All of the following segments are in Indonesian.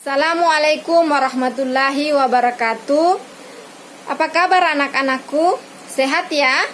Assalamualaikum warahmatullahi wabarakatuh. Apa kabar anak-anakku? Sehat ya?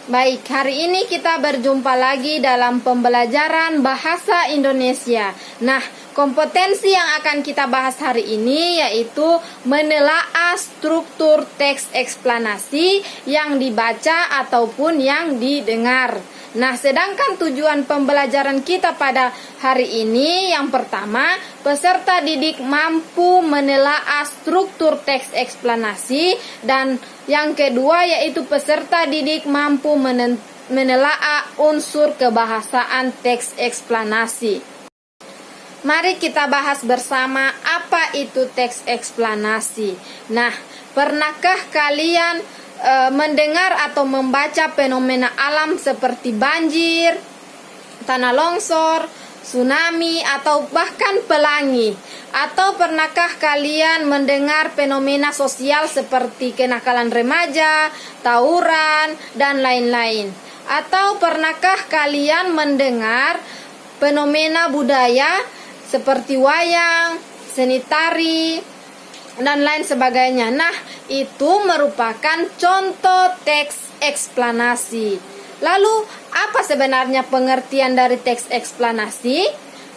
Baik, hari ini kita berjumpa lagi dalam pembelajaran bahasa Indonesia. Nah, kompetensi yang akan kita bahas hari ini yaitu menelaah struktur teks eksplanasi yang dibaca ataupun yang didengar. Nah, sedangkan tujuan pembelajaran kita pada hari ini yang pertama, peserta didik mampu menelaah struktur teks eksplanasi, dan yang kedua yaitu peserta didik mampu menelaah unsur kebahasaan teks eksplanasi. Mari kita bahas bersama apa itu teks eksplanasi. Nah, pernahkah kalian mendengar atau membaca fenomena alam seperti banjir, tanah longsor, tsunami, atau bahkan pelangi? Atau pernahkah kalian mendengar fenomena sosial seperti kenakalan remaja, tawuran, dan lain-lain? Atau pernahkah kalian mendengar fenomena budaya seperti wayang, seni tari, dan lain sebagainya? Nah, itu merupakan contoh teks eksplanasi. Lalu, apa sebenarnya pengertian dari teks eksplanasi?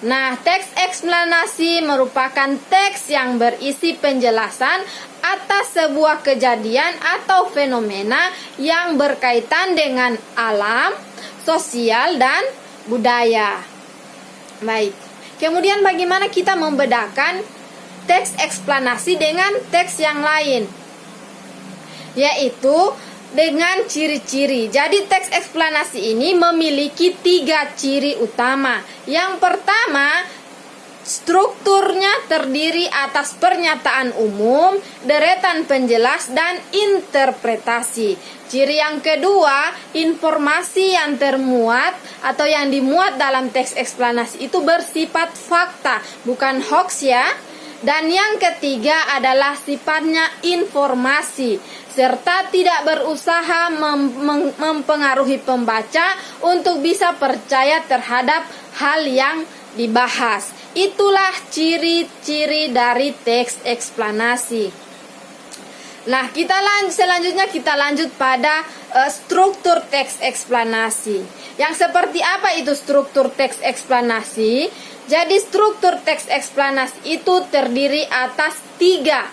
Nah, teks eksplanasi merupakan teks yang berisi penjelasan atas sebuah kejadian atau fenomena yang berkaitan dengan alam, sosial, dan budaya. Baik, kemudian bagaimana kita membedakan teks eksplanasi dengan teks yang lain? Yaitu dengan ciri-ciri. Jadi teks eksplanasi ini memiliki 3 ciri utama. Yang pertama, strukturnya terdiri atas pernyataan umum, deretan penjelas, dan interpretasi. Ciri yang kedua, informasi yang termuat atau yang dimuat dalam teks eksplanasi itu bersifat fakta, bukan hoax ya. Dan yang ketiga adalah sifatnya informasi, serta tidak berusaha mempengaruhi pembaca untuk bisa percaya terhadap hal yang dibahas. Itulah ciri-ciri dari teks eksplanasi. Nah, selanjutnya kita lanjut pada struktur teks eksplanasi. Yang seperti apa itu struktur teks eksplanasi? Jadi struktur teks eksplanasi itu terdiri atas 3,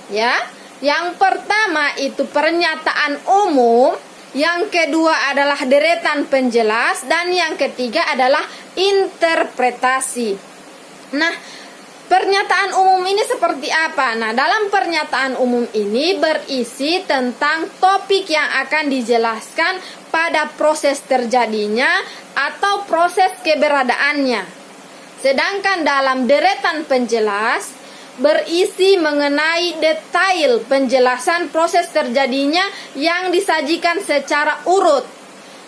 ya. Yang pertama itu pernyataan umum, yang kedua adalah deretan penjelas, dan yang ketiga adalah interpretasi. Nah, pernyataan umum ini seperti apa? Nah, dalam pernyataan umum ini berisi tentang topik yang akan dijelaskan pada proses terjadinya atau proses keberadaannya. Sedangkan dalam deretan penjelas berisi mengenai detail penjelasan proses terjadinya yang disajikan secara urut,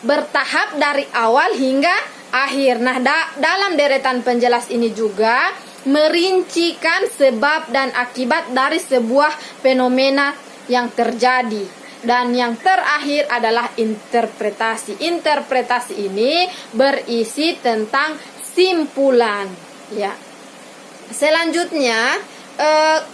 bertahap dari awal hingga akhir. Nah, dalam deretan penjelas ini juga merincikan sebab dan akibat dari sebuah fenomena yang terjadi. Dan yang terakhir adalah interpretasi. Interpretasi ini berisi tentang simpulan, ya. Selanjutnya,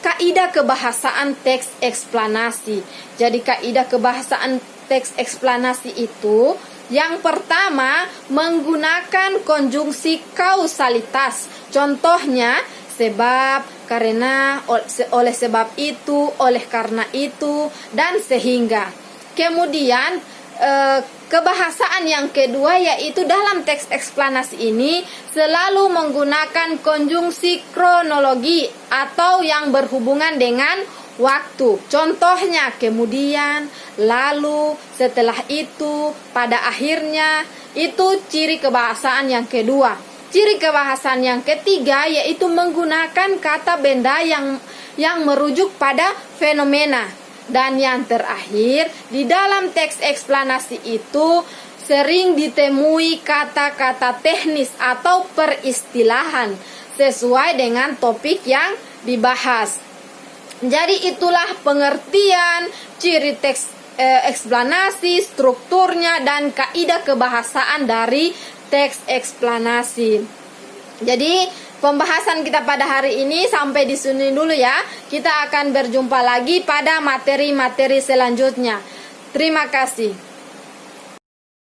kaidah kebahasaan teks eksplanasi. Jadi kaidah kebahasaan teks eksplanasi itu yang pertama menggunakan konjungsi kausalitas. Contohnya sebab, karena, oleh sebab itu, oleh karena itu, dan sehingga. Kemudian kebahasaan yang kedua yaitu dalam teks eksplanasi ini selalu menggunakan konjungsi kronologi atau yang berhubungan dengan waktu. Contohnya kemudian, lalu, setelah itu, pada akhirnya. Itu ciri kebahasaan yang kedua. Ciri kebahasaan yang ketiga yaitu menggunakan kata benda yang merujuk pada fenomena. Dan yang terakhir, di dalam teks eksplanasi itu sering ditemui kata-kata teknis atau peristilahan sesuai dengan topik yang dibahas. Jadi itulah pengertian, ciri teks eksplanasi, strukturnya, dan kaidah kebahasaan dari teks eksplanasi. Jadi pembahasan kita pada hari ini sampai di sini dulu ya. Kita akan berjumpa lagi pada materi-materi selanjutnya. Terima kasih.